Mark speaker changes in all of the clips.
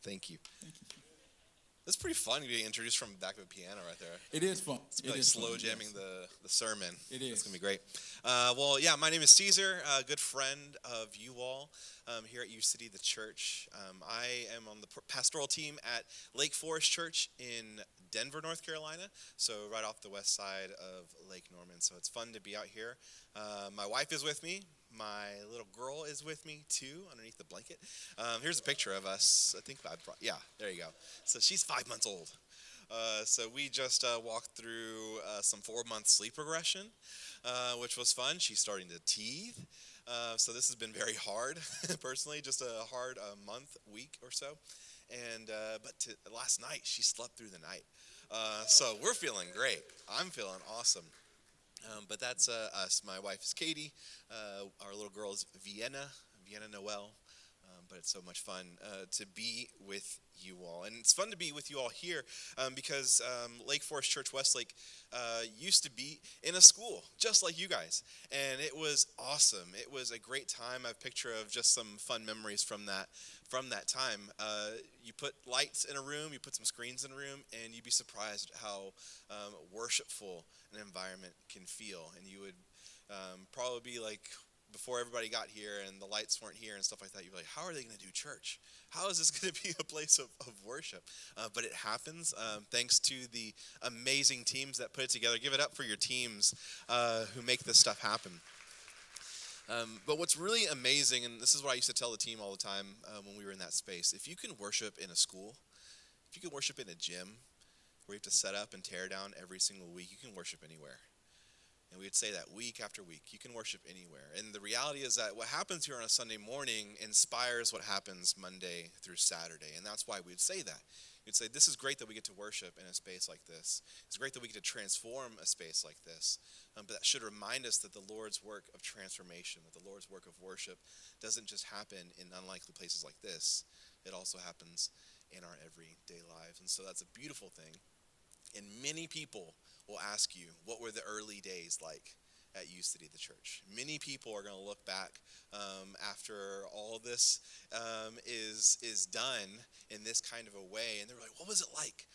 Speaker 1: Thank you.
Speaker 2: Thank you.
Speaker 1: That's pretty fun getting introduced from the back of a piano right there.
Speaker 2: It is fun.
Speaker 1: It's
Speaker 2: It
Speaker 1: like
Speaker 2: is
Speaker 1: slow
Speaker 2: fun,
Speaker 1: jamming
Speaker 2: yes.
Speaker 1: the sermon.
Speaker 2: It
Speaker 1: It's
Speaker 2: is.
Speaker 1: gonna be great. My name is Caesar, a good friend of you all here at UCity, the church. I am on the pastoral team at Lake Forest Church in Denver, North Carolina, so right off the west side of Lake Norman. So it's fun to be out here. My wife is with me. My little girl is with me too, underneath the blanket. Here's a picture of us. I think there you go. So she's 5 months old. So we just walked through some 4 month sleep regression, which was fun. She's starting to teethe. So this has been very hard, personally, just a hard month, week or so. But last night, she slept through the night. So we're feeling great. I'm feeling awesome. But that's us. My wife is Katie. Our little girl is Vienna Noel. But it's so much fun to be with you all. And it's fun to be with you all here because Lake Forest Church Westlake used to be in a school, just like you guys. And it was awesome. It was a great time. I have a picture of just some fun memories from that time. You put lights in a room, you put some screens in a room, and you'd be surprised how worshipful an environment can feel. And you would probably be like, before everybody got here and the lights weren't here and stuff like that, you'd be like, how are they going to do church? How is this going to be a place of worship? But it happens thanks to the amazing teams that put it together. Give it up for your teams who make this stuff happen. But what's really amazing, and this is what I used to tell the team all the time when we were in that space, if you can worship in a school, if you can worship in a gym where you have to set up and tear down every single week, you can worship anywhere. And we would say that week after week. You can worship anywhere. And the reality is that what happens here on a Sunday morning inspires what happens Monday through Saturday. And that's why we'd say that. We'd say, this is great that we get to worship in a space like this. It's great that we get to transform a space like this. But that should remind us that the Lord's work of transformation, that the Lord's work of worship doesn't just happen in unlikely places like this. It also happens in our everyday lives. And so that's a beautiful thing. And many people will ask you, what were the early days like at UCity, the church? Many people are going to look back after all this is done in this kind of a way, and they're like, what was it like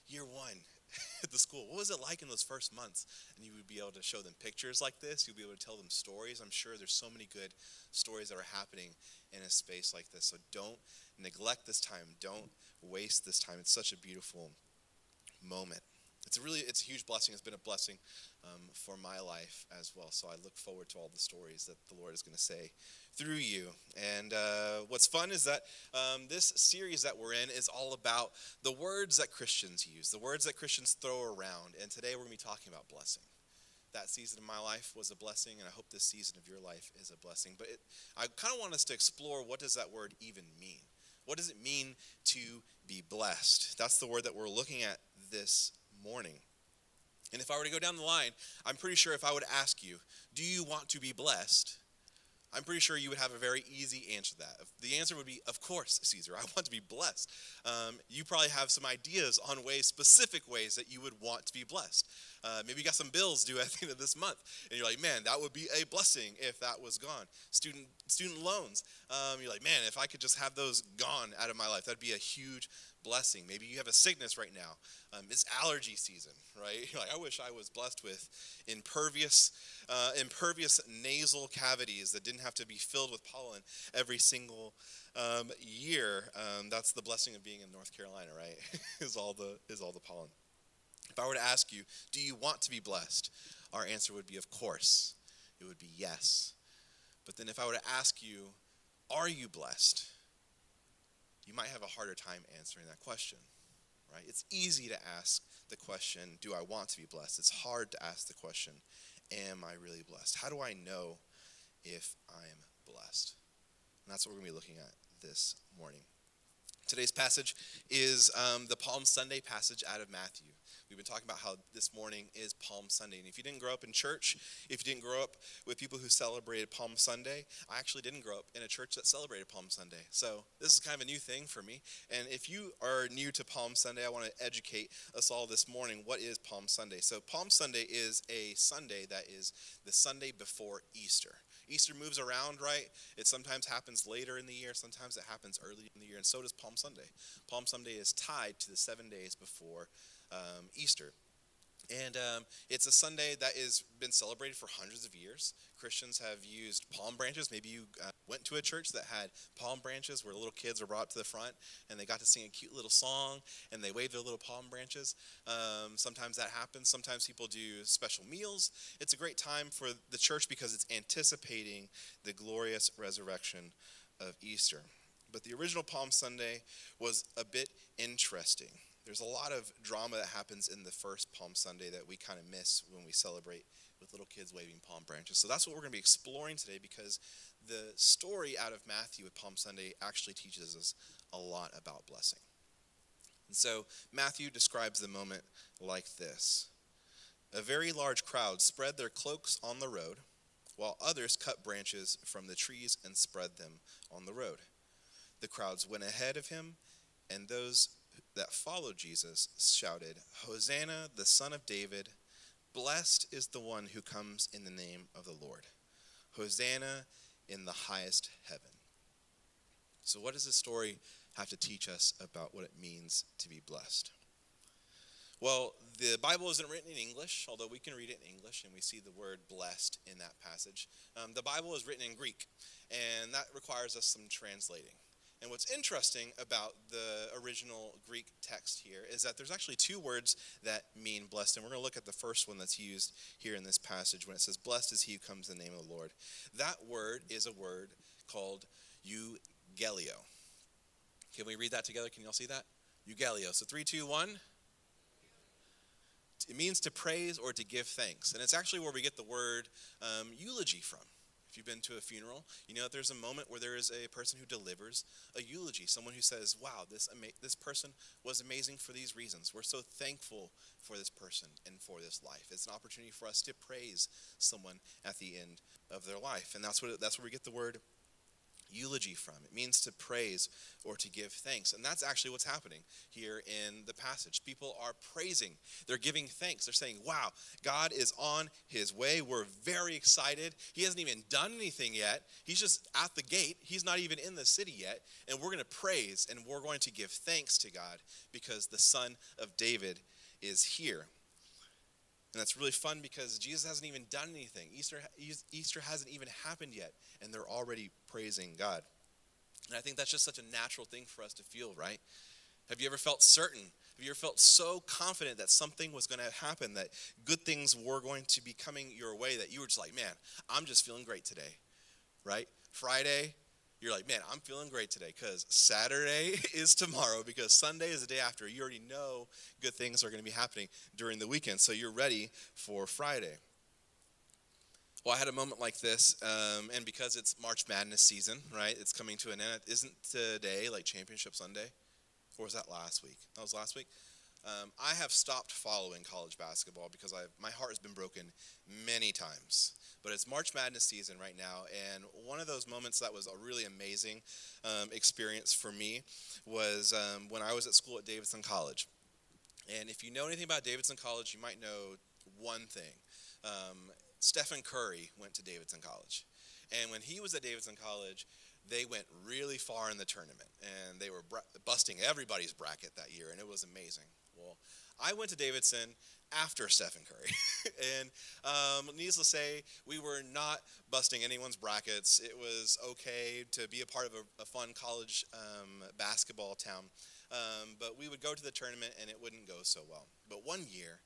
Speaker 1: year one at the school? What was it like in those first months? And you would be able to show them pictures like this. You'll be able to tell them stories. I'm sure there's so many good stories that are happening in a space like this. So don't neglect this time. Don't waste this time. It's such a beautiful moment. It's a huge blessing. It's been a blessing for my life as well. So I look forward to all the stories that the Lord is going to say through you. And what's fun is that this series that we're in is all about the words that Christians use, the words that Christians throw around. And today we're going to be talking about blessing. That season of my life was a blessing, and I hope this season of your life is a blessing. But I kind of want us to explore, what does that word even mean? What does it mean to be blessed? That's the word that we're looking at this morning. And if I were to go down the line, I'm pretty sure if I would ask you, do you want to be blessed? I'm pretty sure you would have a very easy answer to that. The answer would be, of course, Caesar, I want to be blessed. You probably have some ideas on specific ways that you would want to be blessed. Maybe you got some bills due at the end of this month, and you're like, man, that would be a blessing if that was gone. Student loans, you're like, man, if I could just have those gone out of my life, that'd be a huge blessing. Maybe you have a sickness right now. It's allergy season, right? You're like, I wish I was blessed with impervious nasal cavities that didn't have to be filled with pollen every single year. That's the blessing of being in North Carolina, right? is all the pollen. If I were to ask you, do you want to be blessed? Our answer would be, of course. It would be yes. But then if I were to ask you, are you blessed? You might have a harder time answering that question, right? It's easy to ask the question, do I want to be blessed? It's hard to ask the question, am I really blessed? How do I know if I'm blessed? And that's what we're going to be looking at this morning. Today's passage is the Palm Sunday passage out of Matthew. We've been talking about how this morning is Palm Sunday. And if you didn't grow up in church, if you didn't grow up with people who celebrated Palm Sunday, I actually didn't grow up in a church that celebrated Palm Sunday. So this is kind of a new thing for me. And if you are new to Palm Sunday, I want to educate us all this morning. What is Palm Sunday? So Palm Sunday is a Sunday that is the Sunday before Easter. Easter moves around, right? It sometimes happens later in the year, sometimes it happens early in the year, and so does Palm Sunday. Palm Sunday is tied to the 7 days before Easter. And it's a Sunday that has been celebrated for hundreds of years. Christians have used palm branches. Maybe you went to a church that had palm branches where little kids were brought up to the front and they got to sing a cute little song and they waved their little palm branches. Sometimes that happens. Sometimes people do special meals. It's a great time for the church because it's anticipating the glorious resurrection of Easter. But the original Palm Sunday was a bit interesting. There's a lot of drama that happens in the first Palm Sunday that we kind of miss when we celebrate with little kids waving palm branches. So that's what we're going to be exploring today, because the story out of Matthew with Palm Sunday actually teaches us a lot about blessing. And so Matthew describes the moment like this. A very large crowd spread their cloaks on the road, while others cut branches from the trees and spread them on the road. The crowds went ahead of him, and those that followed Jesus shouted, "Hosanna, the Son of David, blessed is the one who comes in the name of the Lord. Hosanna in the highest heaven." So what does this story have to teach us about what it means to be blessed? Well, the Bible isn't written in English, although we can read it in English, and we see the word blessed in that passage. The Bible is written in Greek, and that requires us some translating. And what's interesting about the original Greek text here is that there's actually two words that mean blessed. And we're going to look at the first one that's used here in this passage when it says, "Blessed is he who comes in the name of the Lord." That word is a word called eugelio. Can we read that together? Can you all see that? Eugelio. So 3, 2, 1. It means to praise or to give thanks. And it's actually where we get the word eulogy from. If you've been to a funeral, you know that there's a moment where there is a person who delivers a eulogy, someone who says, "Wow, this person was amazing for these reasons. We're so thankful for this person and for this life." It's an opportunity for us to praise someone at the end of their life, and that's where we get the word eulogy from. It means to praise or to give thanks. And that's actually what's happening here in the passage. People are praising. They're giving thanks. They're saying, "Wow, God is on his way. We're very excited. He hasn't even done anything yet. He's just at the gate. He's not even in the city yet. And we're going to praise and we're going to give thanks to God because the Son of David is here." And that's really fun because Jesus hasn't even done anything. Easter hasn't even happened yet, and they're already praising God. And I think that's just such a natural thing for us to feel, right? Have you ever felt certain? Have you ever felt so confident that something was going to happen, that good things were going to be coming your way, that you were just like, "Man, I'm just feeling great today," right? Friday, you're like, "Man, I'm feeling great today," because Saturday is tomorrow, because Sunday is the day after. You already know good things are going to be happening during the weekend, so you're ready for Friday. Well, I had a moment like this, and because it's March Madness season, right, it's coming to an end. Isn't today like Championship Sunday? Or was that last week? That was last week? I have stopped following college basketball because my heart has been broken many times. But it's March Madness season right now, and one of those moments that was a really amazing experience for me was when I was at school at Davidson College. And if you know anything about Davidson College, you might know one thing. Stephen Curry went to Davidson College. And when he was at Davidson College, they went really far in the tournament, and they were busting everybody's bracket that year, and it was amazing. Well, I went to Davidson after Stephen Curry, and needless to say, we were not busting anyone's brackets. It was okay to be a part of a fun college basketball town, but we would go to the tournament, and it wouldn't go so well. But one year,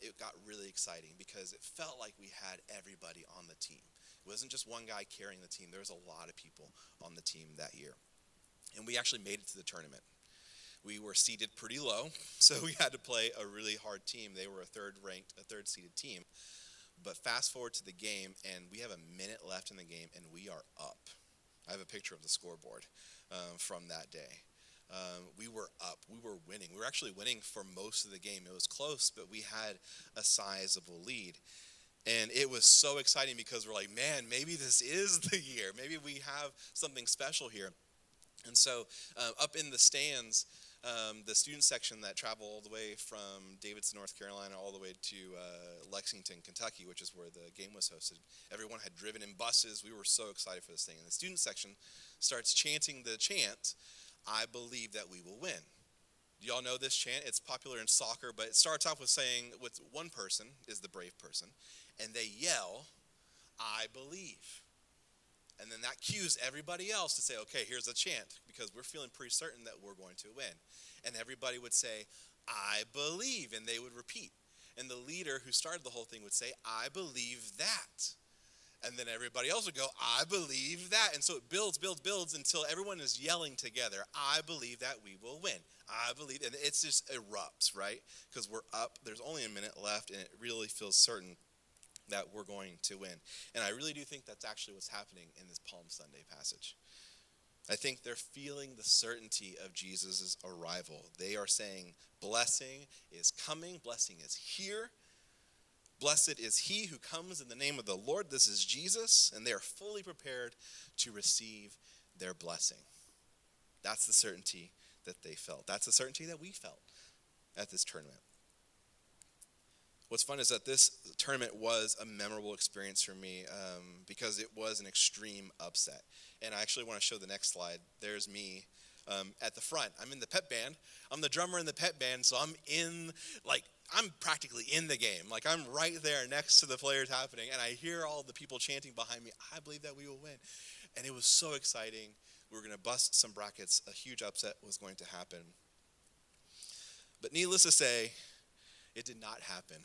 Speaker 1: it got really exciting because it felt like we had everybody on the team. It wasn't just one guy carrying the team. There was a lot of people on the team that year. And we actually made it to the tournament. We were seated pretty low, so we had to play a really hard team. They were a third-seeded team. But fast forward to the game, and we have a minute left in the game, and we are up. I have a picture of the scoreboard from that day. We were up. We were winning. We were actually winning for most of the game. It was close, but we had a sizable lead. And it was so exciting because we're like, "Man, maybe this is the year. Maybe we have something special here." And so up in the stands, the student section that traveled all the way from Davidson, North Carolina, all the way to Lexington, Kentucky, which is where the game was hosted. Everyone had driven in buses. We were so excited for this thing. And the student section starts chanting the chant, "I believe that we will win." Do y'all know this chant? It's popular in soccer, but it starts off with saying, with one person is the brave person, and they yell, "I believe." And then that cues everybody else to say, okay, here's a chant, because we're feeling pretty certain that we're going to win. And everybody would say, "I believe," and they would repeat. And the leader who started the whole thing would say, "I believe that." And then everybody else would go, "I believe that." And so it builds until everyone is yelling together, "I believe that we will win. I believe," and it just erupts, right? Because we're up, there's only a minute left, and it really feels certain that we're going to win. And I really do think that's actually what's happening in this Palm Sunday passage. I think they're feeling the certainty of Jesus' arrival. They are saying, blessing is coming, blessing is here. Blessed is he who comes in the name of the Lord. This is Jesus, and they are fully prepared to receive their blessing. That's the certainty that they felt. That's the certainty that we felt at this tournament. What's fun is that this tournament was a memorable experience for me because it was an extreme upset. And I actually want to show the next slide. There's me at the front. I'm in the pep band. I'm the drummer in the pep band, so I'm practically in the game. Like, I'm right there next to the players happening, and I hear all the people chanting behind me, "I believe that we will win." And it was so exciting. We were going to bust some brackets. A huge upset was going to happen. But needless to say, it did not happen.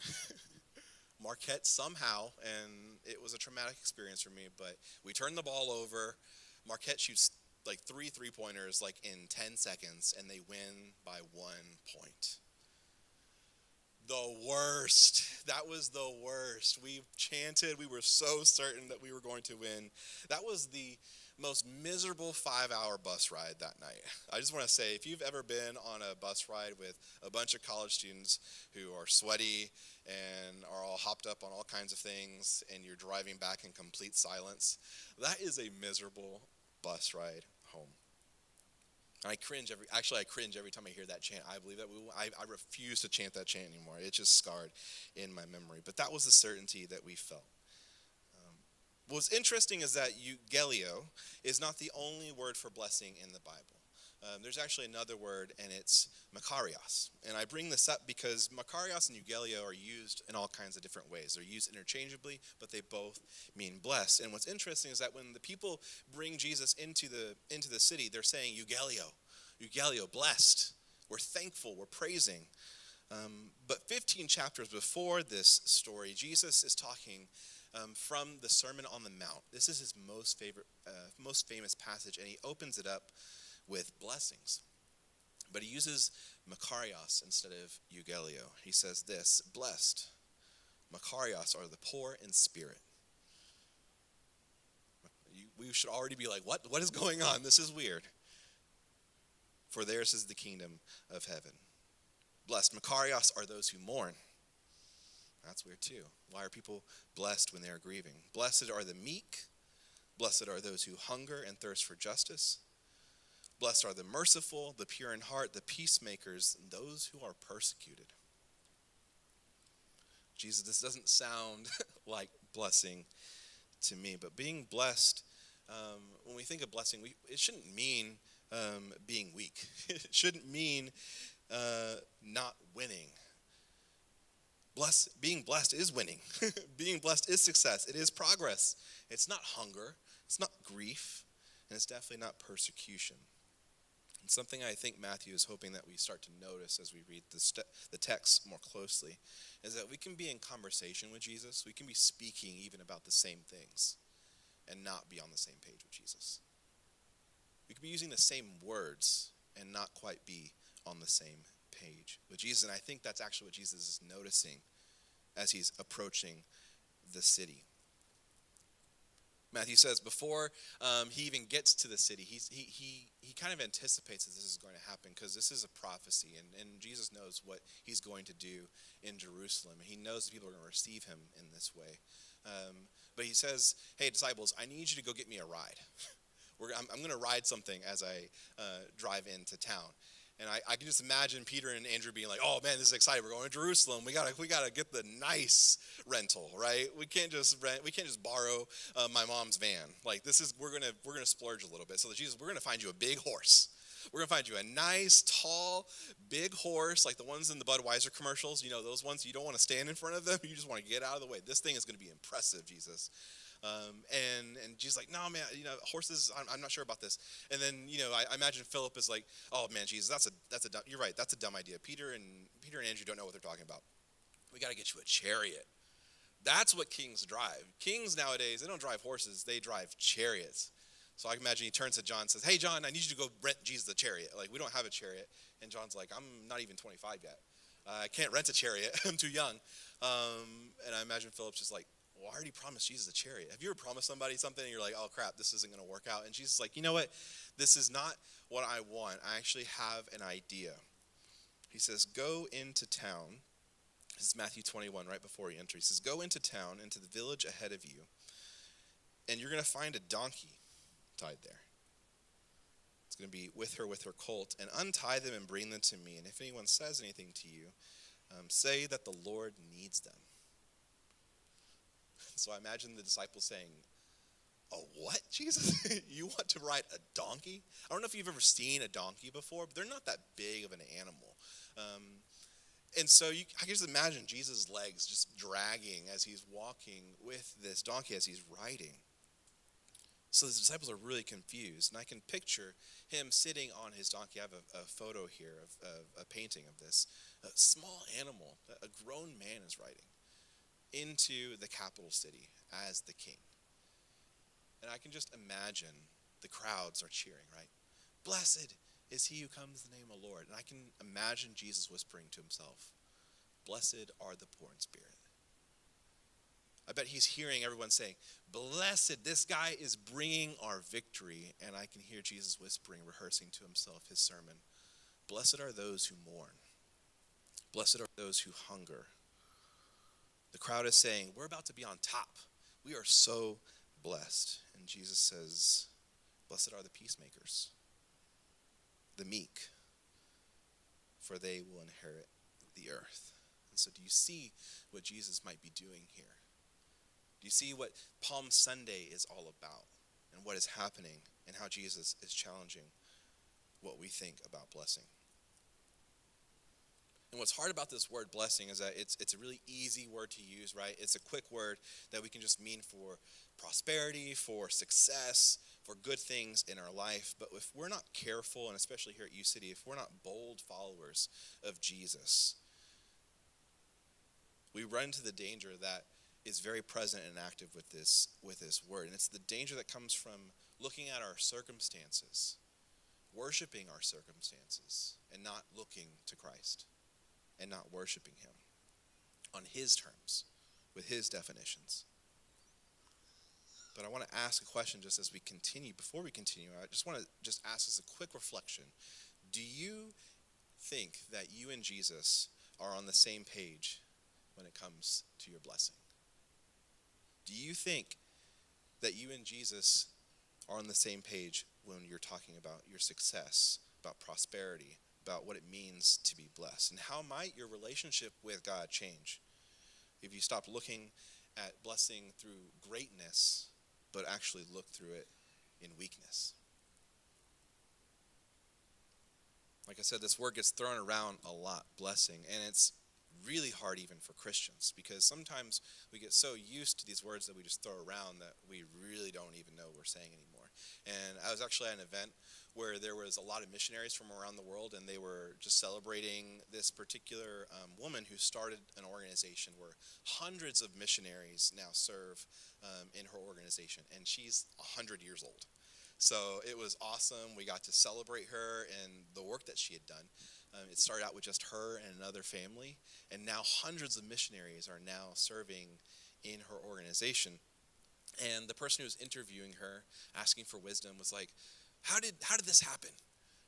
Speaker 1: Marquette somehow, and it was a traumatic experience for me, but we turned the ball over. Marquette shoots like 3 3-pointers like in 10 seconds, and they win by 1 point. The worst. That was the worst. We chanted. We were so certain that we were going to win. That was the most miserable 5-hour bus ride that night. I just want to say, if you've ever been on a bus ride with a bunch of college students who are sweaty and are all hopped up on all kinds of things, and you're driving back in complete silence, that is a miserable bus ride home. And I cringe every time I hear that chant. I believe that we will. I refuse to chant that chant anymore. It's just scarred in my memory. But that was the certainty that we felt. What's interesting is that eugelio is not the only word for blessing in the Bible. There's actually another word, and it's makarios. And I bring this up because makarios and eugelio are used in all kinds of different ways. They're used interchangeably, but they both mean blessed. And what's interesting is that when the people bring Jesus into the city, they're saying eugelio, blessed. We're thankful, we're praising. But 15 chapters before this story, Jesus is talking from the Sermon on the Mount. This is his most famous passage, and he opens it up with blessings. But he uses makarios instead of eugelio. He says this: blessed, makarios are the poor in spirit. We should already be like, what is going on? This is weird. For theirs is the kingdom of heaven. Blessed, makarios are those who mourn. That's weird too. Why are people blessed when they are grieving? Blessed are the meek. Blessed are those who hunger and thirst for justice. Blessed are the merciful, the pure in heart, the peacemakers, and those who are persecuted. Jesus, this doesn't sound like blessing to me, but being blessed, when we think of blessing, it shouldn't mean being weak. It shouldn't mean not winning. Being blessed is winning. Being blessed is success. It is progress. It's not hunger. It's not grief. And it's definitely not persecution. And something I think Matthew is hoping that we start to notice as we read the text more closely is that we can be in conversation with Jesus. We can be speaking even about the same things and not be on the same page with Jesus. We could be using the same words and not quite be on the same page with Jesus. And I think that's actually what Jesus is noticing as he's approaching the city. Matthew says before he even gets to the city, he kind of anticipates that this is going to happen because this is a prophecy, and Jesus knows what he's going to do in Jerusalem. And he knows that people are going to receive him in this way. But he says, "Hey, disciples, I need you to go get me a ride. I'm going to ride something as I drive into town." And I can just imagine Peter and Andrew being like, "Oh man, this is exciting. We're going to Jerusalem. We gotta get the nice rental, right? We can't just rent. We can't just borrow my mom's van. Like we're gonna splurge a little bit. So Jesus, we're gonna find you a big horse. We're gonna find you a nice, tall, big horse, like the ones in the Budweiser commercials. You know, those ones you don't want to stand in front of them. You just want to get out of the way. This thing is gonna be impressive, Jesus." And Jesus like, "No, man, horses, I'm not sure about this." And then, I imagine Philip is like, "Oh man, Jesus, you're right, that's a dumb idea. Peter and Andrew don't know what they're talking about. We got to get you a chariot." That's what kings drive. Kings nowadays, they don't drive horses, they drive chariots. So I can imagine he turns to John and says, "Hey John, I need you to go rent Jesus a chariot. Like, we don't have a chariot." And John's like, "I'm not even 25 yet. I can't rent a chariot. I'm too young." And I imagine Philip's just like, "Well, I already promised Jesus a chariot." Have you ever promised somebody something and you're like, "Oh crap, this isn't going to work out"? And Jesus is like, "You know what? This is not what I want. I actually have an idea." He says, "Go into town." This is Matthew 21, right before he enters. He says, "Go into town, into the village ahead of you, and you're going to find a donkey tied there. It's going to be with her colt, and untie them and bring them to me. And if anyone says anything to you, say that the Lord needs them." So I imagine the disciples saying, "Oh, what, Jesus? You want to ride a donkey?" I don't know if you've ever seen a donkey before, but they're not that big of an animal. And so I can just imagine Jesus' legs just dragging as he's walking with this donkey, as he's riding. So the disciples are really confused, and I can picture him sitting on his donkey. I have a photo here of a painting of this. A small animal, a grown man is riding into the capital city as the king. And I can just imagine the crowds are cheering, right? "Blessed is he who comes in the name of the Lord." And I can imagine Jesus whispering to himself, "Blessed are the poor in spirit." I bet he's hearing everyone saying, "Blessed, this guy is bringing our victory." And I can hear Jesus whispering, rehearsing to himself his sermon, "Blessed are those who mourn. Blessed are those who hunger." The crowd is saying, "We're about to be on top. We are so blessed." And Jesus says, "Blessed are the peacemakers, the meek, for they will inherit the earth." And so do you see what Jesus might be doing here? Do you see what Palm Sunday is all about and what is happening and how Jesus is challenging what we think about blessing? And what's hard about this word blessing is that it's a really easy word to use, right? It's a quick word that we can just mean for prosperity, for success, for good things in our life. But if we're not careful, and especially here at UCity, if we're not bold followers of Jesus, we run into the danger that is very present and active with this word. And it's the danger that comes from looking at our circumstances, worshiping our circumstances, and not looking to Christ, and not worshiping him on his terms, with his definitions. But I want to ask a question just as we continue. Before we continue, I just want to ask us a quick reflection. Do you think that you and Jesus are on the same page when it comes to your blessing? Do you think that you and Jesus are on the same page when you're talking about your success, about prosperity, about what it means to be blessed? And how might your relationship with God change if you stop looking at blessing through greatness, but actually look through it in weakness? Like I said, this word gets thrown around a lot, blessing, and it's really hard even for Christians, because sometimes we get so used to these words that we just throw around that we really don't even know what we're saying anymore. And I was actually at an event where there was a lot of missionaries from around the world, and they were just celebrating this particular woman who started an organization where hundreds of missionaries now serve in her organization, and she's 100 years old. So it was awesome. We got to celebrate her and the work that she had done. It started out with just her and another family, and now hundreds of missionaries are now serving in her organization. And the person who was interviewing her, asking for wisdom, was like, how did this happen?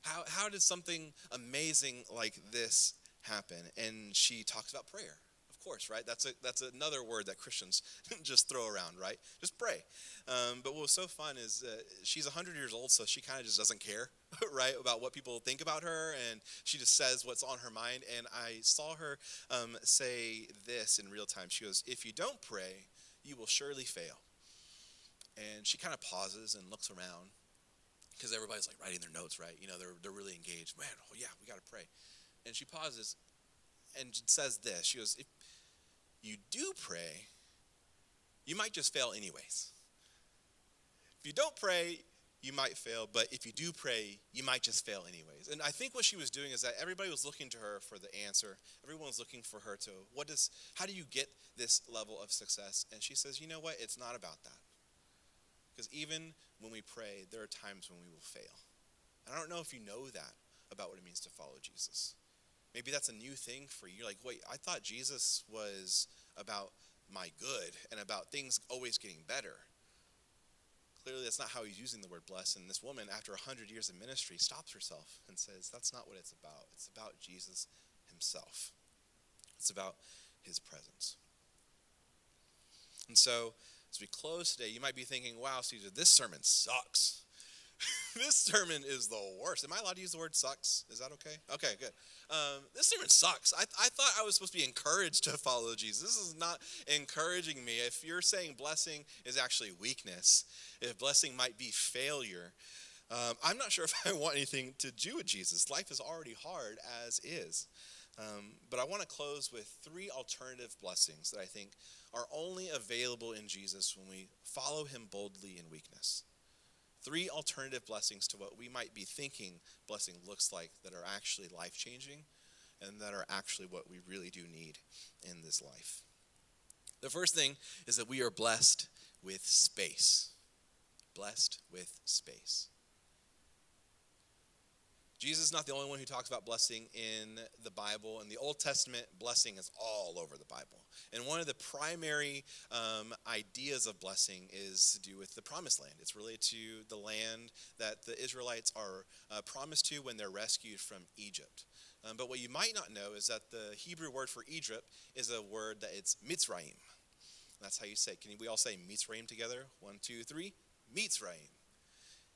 Speaker 1: How did something amazing like this happen? And she talks about prayer. Of course, right? That's another word that Christians just throw around, right? Just pray. But what was so fun is she's 100 years old, so she kind of just doesn't care, right, about what people think about her, and she just says what's on her mind. And I saw her say this in real time. She goes, "If you don't pray, you will surely fail." And she kind of pauses and looks around, because everybody's like writing their notes, right? They're really engaged. Man, oh yeah, we got to pray. And she pauses and says this. She goes, "If you do pray, you might just fail anyways. If you don't pray, you might fail, but if you do pray, you might just fail anyways." And I think what she was doing is that everybody was looking to her for the answer. Everyone was looking for her to, how do you get this level of success? And she says, you know what? It's not about that. Because even when we pray, there are times when we will fail. And I don't know if you know that about what it means to follow Jesus. Maybe that's a new thing for you. You're like, wait, I thought Jesus was about my good and about things always getting better. Clearly, that's not how he's using the word bless. And this woman, after 100 years of ministry, stops herself and says, that's not what it's about. It's about Jesus himself. It's about his presence. And so, as we close today, you might be thinking, wow, Caesar, this sermon sucks. This sermon is the worst. Am I allowed to use the word sucks? Is that okay? Okay, good. This sermon sucks. I thought I was supposed to be encouraged to follow Jesus. This is not encouraging me. If you're saying blessing is actually weakness, if blessing might be failure, I'm not sure if I want anything to do with Jesus. Life is already hard as is. But I want to close with 3 alternative blessings that I think are only available in Jesus when we follow him boldly in weakness. 3 alternative blessings to what we might be thinking blessing looks like that are actually life-changing and that are actually what we really do need in this life. The first thing is that we are blessed with space. Blessed with space. Jesus is not the only one who talks about blessing in the Bible. In the Old Testament, blessing is all over the Bible. And one of the primary ideas of blessing is to do with the promised land. It's related to the land that the Israelites are promised to when they're rescued from Egypt. But what you might not know is that the Hebrew word for Egypt is a word that it's Mitzrayim. That's how you say it. Can we all say Mitzrayim together? 1, 2, 3. Mitzrayim.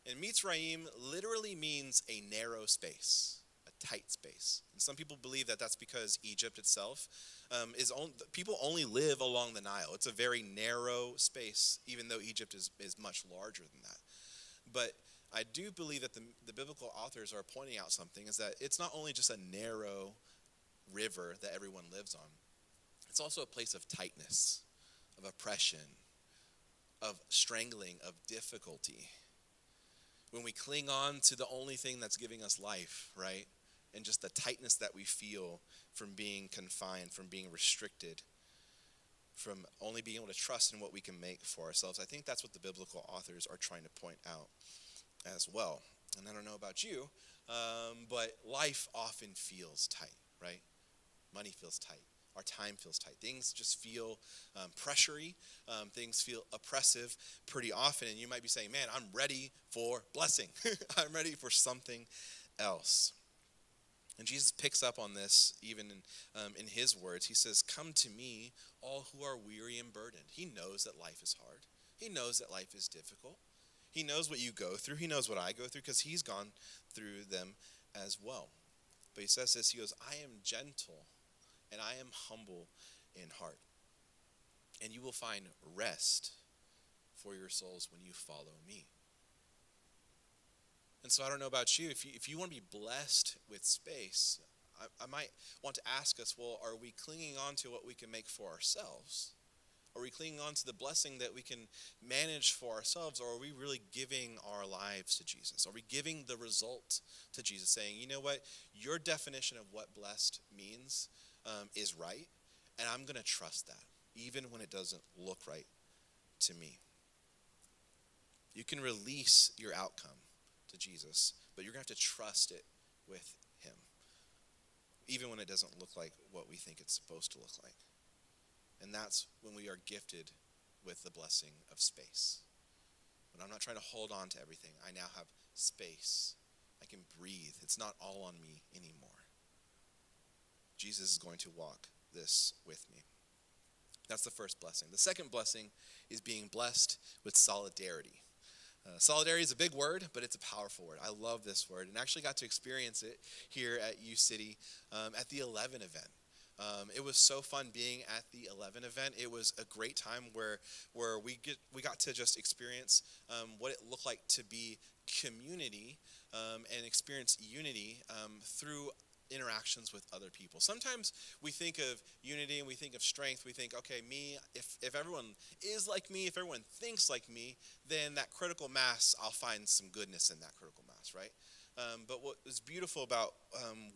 Speaker 1: And Mitzrayim literally means a narrow space, a tight space. And some people believe that that's because Egypt itself people only live along the Nile. It's a very narrow space, even though Egypt is much larger than that. But I do believe that the biblical authors are pointing out something, is that it's not only just a narrow river that everyone lives on. It's also a place of tightness, of oppression, of strangling, of difficulty. When we cling on to the only thing that's giving us life, right? And just the tightness that we feel from being confined, from being restricted, from only being able to trust in what we can make for ourselves. I think that's what the biblical authors are trying to point out as well. And I don't know about you, but life often feels tight, right? Money feels tight. Our time feels tight. Things just feel pressury. Things feel oppressive pretty often. And you might be saying, man, I'm ready for blessing. I'm ready for something else. And Jesus picks up on this even in his words. He says, come to me, all who are weary and burdened. He knows that life is hard. He knows that life is difficult. He knows what you go through. He knows what I go through because he's gone through them as well. But he says this, he goes, I am gentle and I am humble in heart. And you will find rest for your souls when you follow me. And so I don't know about you, if you want to be blessed with space, I might want to ask us, well, are we clinging on to what we can make for ourselves? Are we clinging on to the blessing that we can manage for ourselves, or are we really giving our lives to Jesus? Are we giving the result to Jesus, saying, you know what, your definition of what blessed means is right, and I'm going to trust that, even when it doesn't look right to me. You can release your outcome to Jesus, but you're going to have to trust it with him, even when it doesn't look like what we think it's supposed to look like. And that's when we are gifted with the blessing of space. When I'm not trying to hold on to everything, I now have space. I can breathe. It's not all on me anymore. Jesus is going to walk this with me. That's the first blessing. The second blessing is being blessed with solidarity. Solidarity is a big word, but it's a powerful word. I love this word, and actually got to experience it here at UCity at the 11 event. It was so fun being at the 11 event. It was a great time where we got to just experience what it looked like to be community and experience unity through interactions with other people. Sometimes we think of unity and we think of strength. We think, okay, me, if everyone is like me, if everyone thinks like me, then that critical mass, I'll find some goodness in that critical mass, right? But what is beautiful about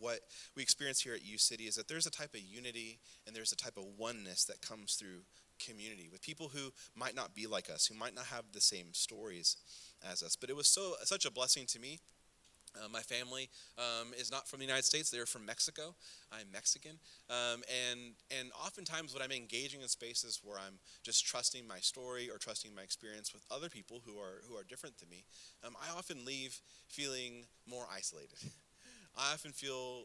Speaker 1: what we experience here at UCity is that there's a type of unity and there's a type of oneness that comes through community with people who might not be like us, who might not have the same stories as us. But it was such a blessing to me. My family is not from the United States. They're from Mexico. I'm Mexican. And oftentimes when I'm engaging in spaces where I'm just trusting my story or trusting my experience with other people who are different than me, I often leave feeling more isolated. I often feel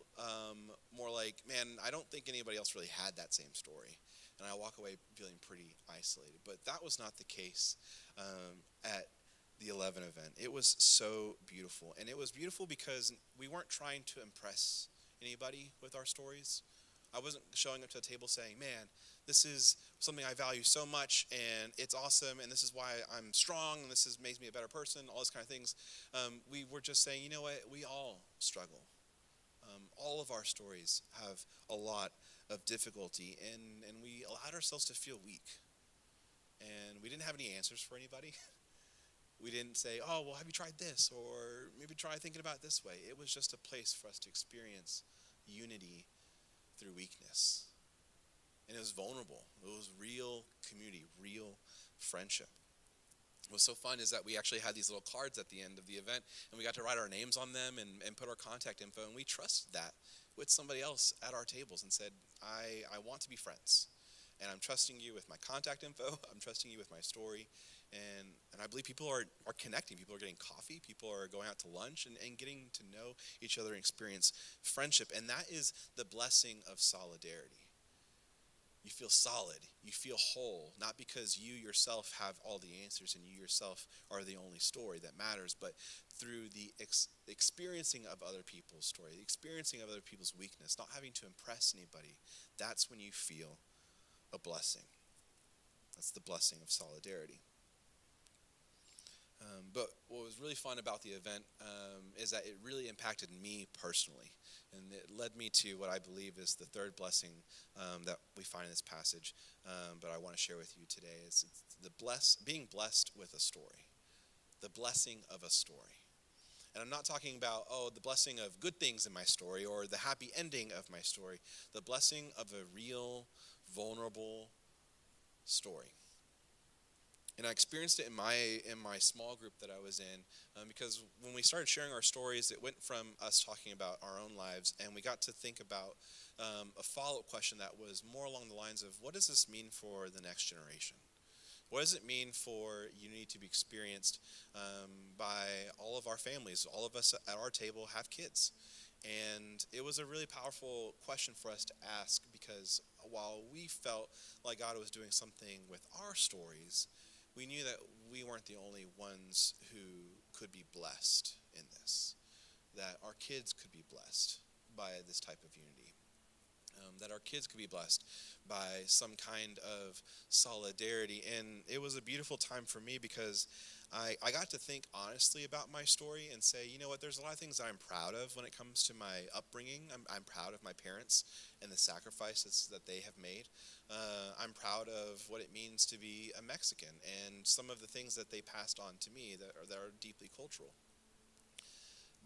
Speaker 1: more like, man, I don't think anybody else really had that same story. And I walk away feeling pretty isolated. But that was not the case at the 11 event. It was so beautiful. And it was beautiful because we weren't trying to impress anybody with our stories. I wasn't showing up to a table saying, man, this is something I value so much and it's awesome and this is why I'm strong and makes me a better person, all those kind of things. We were just saying, you know what, we all struggle. All of our stories have a lot of difficulty and we allowed ourselves to feel weak. And we didn't have any answers for anybody. We didn't say, oh, well, have you tried this? Or maybe try thinking about it this way. It was just a place for us to experience unity through weakness. And it was vulnerable. It was real community, real friendship. What's so fun is that we actually had these little cards at the end of the event, and we got to write our names on them and put our contact info, and we trusted that with somebody else at our tables and said, I want to be friends. And I'm trusting you with my contact info. I'm trusting you with my story. And I believe people are connecting. People are getting coffee. People are going out to lunch and getting to know each other and experience friendship. And that is the blessing of solidarity. You feel solid. You feel whole, not because you yourself have all the answers and you yourself are the only story that matters, but through the experiencing of other people's story, the experiencing of other people's weakness, not having to impress anybody. That's when you feel a blessing. That's the blessing of solidarity. But what was really fun about the event is that it really impacted me personally. And it led me to what I believe is the third blessing that we find in this passage, but I want to share with you today. It's being blessed with a story. The blessing of a story. And I'm not talking about, the blessing of good things in my story or the happy ending of my story. The blessing of a real, vulnerable story. And I experienced it in my small group that I was in because when we started sharing our stories, it went from us talking about our own lives, and we got to think about a follow-up question that was more along the lines of, what does this mean for the next generation? What does it mean for unity to be experienced by all of our families? All of us at our table have kids. And it was a really powerful question for us to ask because while we felt like God was doing something with our stories, we knew that we weren't the only ones who could be blessed in this, that our kids could be blessed by this type of unity, that our kids could be blessed by some kind of solidarity. And it was a beautiful time for me because I got to think honestly about my story and say, you know what, there's a lot of things that I'm proud of when it comes to my upbringing. I'm proud of my parents and the sacrifices that they have made. I'm proud of what it means to be a Mexican and some of the things that they passed on to me that are deeply cultural.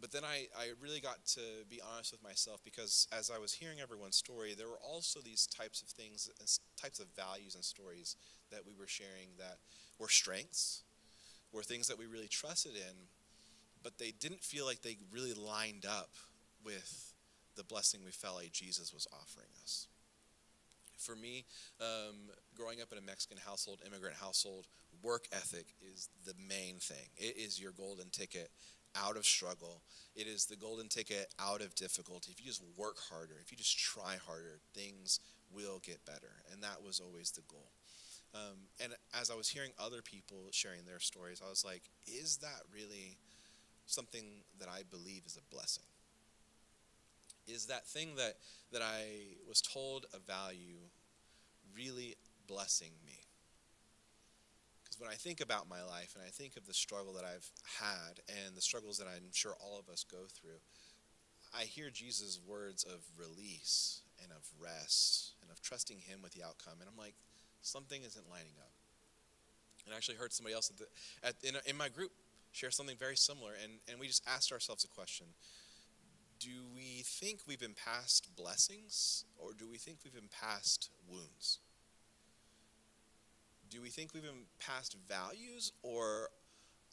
Speaker 1: But then I really got to be honest with myself because as I was hearing everyone's story, there were also these types of things, types of values and stories that we were sharing that were strengths, were things that we really trusted in, but they didn't feel like they really lined up with the blessing we felt like Jesus was offering us. For me, growing up in a Mexican household, immigrant household, work ethic is the main thing. It is your golden ticket out of struggle. It is the golden ticket out of difficulty. If you just work harder, if you just try harder, things will get better. And that was always the goal. And as I was hearing other people sharing their stories, I was like, is that really something that I believe is a blessing? Is that thing that I was told a value really blessing me? Because when I think about my life and I think of the struggle that I've had and the struggles that I'm sure all of us go through, I hear Jesus' words of release and of rest and of trusting him with the outcome. And I'm like, something isn't lining up. And I actually heard somebody else in my group share something very similar. And we just asked ourselves a question. Do we think we've been past blessings, or do we think we've been past wounds? Do we think we've been past values, or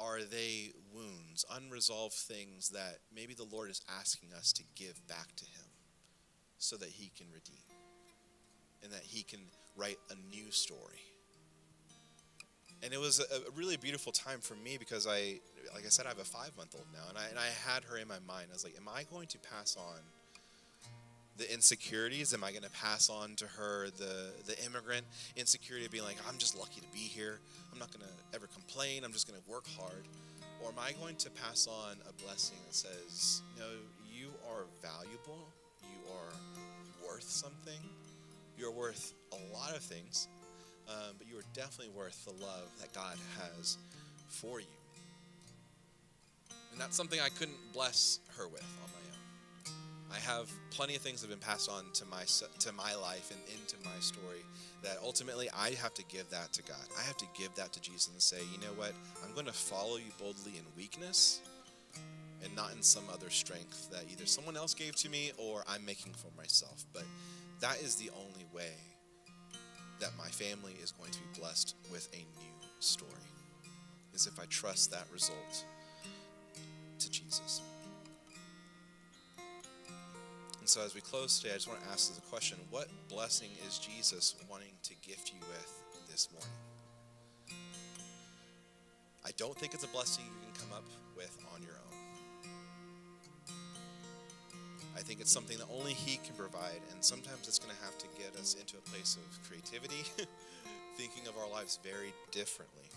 Speaker 1: are they wounds, unresolved things that maybe the Lord is asking us to give back to him so that he can redeem and that he can write a new story? And it was a really beautiful time for me because like I said, I have a 5-month-old now, and I had her in my mind. I was like, am I going to pass on the insecurities? Am I going to pass on to her the immigrant insecurity of being like, I'm just lucky to be here. I'm not going to ever complain. I'm just going to work hard. Or am I going to pass on a blessing that says, no, you are valuable. You are worth something. You're worth a lot of things. But you are definitely worth the love that God has for you. And that's something I couldn't bless her with on my own. I have plenty of things that have been passed on to my life and into my story that ultimately I have to give that to God. I have to give that to Jesus and say, you know what? I'm going to follow you boldly in weakness and not in some other strength that either someone else gave to me or I'm making for myself. But that is the only way that my family is going to be blessed with a new story, is if I trust that result to Jesus. And so as we close today, I just want to ask the question, what blessing is Jesus wanting to gift you with this morning? I don't think it's a blessing you can come up with on your own. I think it's something that only he can provide, and sometimes it's going to have to get us into a place of creativity, thinking of our lives very differently.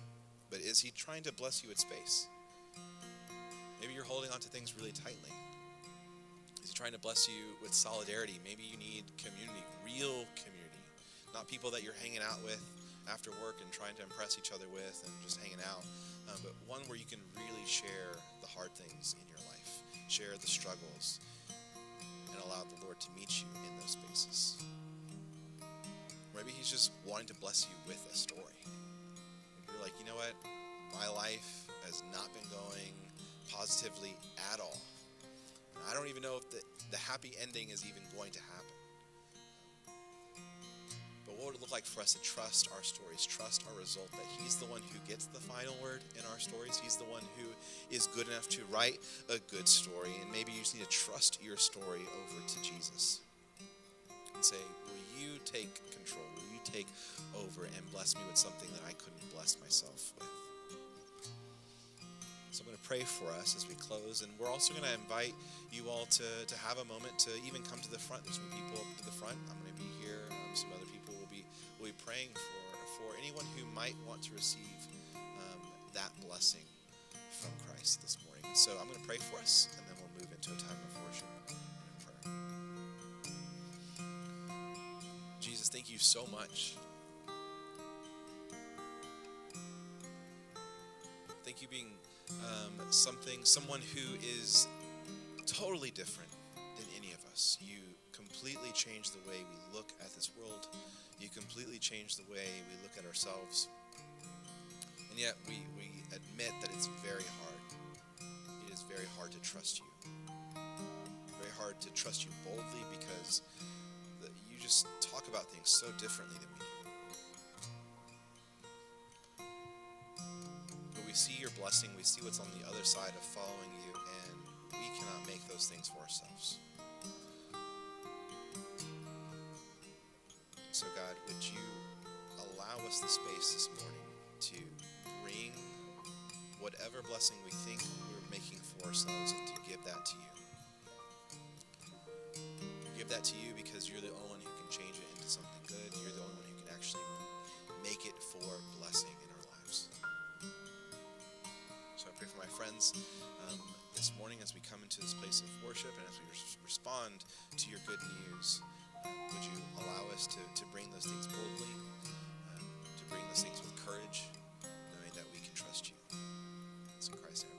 Speaker 1: But is he trying to bless you with space? Maybe you're holding on to things really tightly. Is he trying to bless you with solidarity? Maybe you need community, real community, not people that you're hanging out with after work and trying to impress each other with and just hanging out, but one where you can really share the hard things in your life, share the struggles, and allow the Lord to meet you in those spaces. Maybe he's just wanting to bless you with a story. Maybe you're like, you know what? My life has not been going positively at all. And I don't even know if the happy ending is even going to happen. But what would it look like for us to trust our stories, trust our result, that he's the one who gets the final word in our stories. He's the one who is good enough to write a good story. And maybe you just need to trust your story over to Jesus and say, will you take control? Will you take over and bless me with something that I couldn't bless myself with? So I'm going to pray for us as we close, and we're also going to invite you all to have a moment to even come to the front. There's some people up to the front. I'm going to be here. Some other people will be praying for anyone who might want to receive that blessing from Christ this morning. And so I'm going to pray for us, and then we'll move into a time of worship and prayer. Jesus, thank you so much. Thank you being someone who is totally different than any of us. You completely change the way we look at this world. You completely change the way we look at ourselves. And yet we admit that it's very hard. It is very hard to trust you. Very hard to trust you boldly because you just talk about things so differently than we do. But we see your blessing. We see what's on the other side of following you, and we cannot make those things for ourselves. So God, would you allow us the space this morning to bring whatever blessing we think we're making for ourselves and to give that to you. Give that to you because you're the only one who can change it into something good. You're the only one who can actually make it for blessing in our lives. So I pray for my friends this morning as we come into this place of worship and as we respond to your good news. Would you allow us to bring those things boldly, to bring those things with courage, knowing that we can trust you. It's in Christ's name.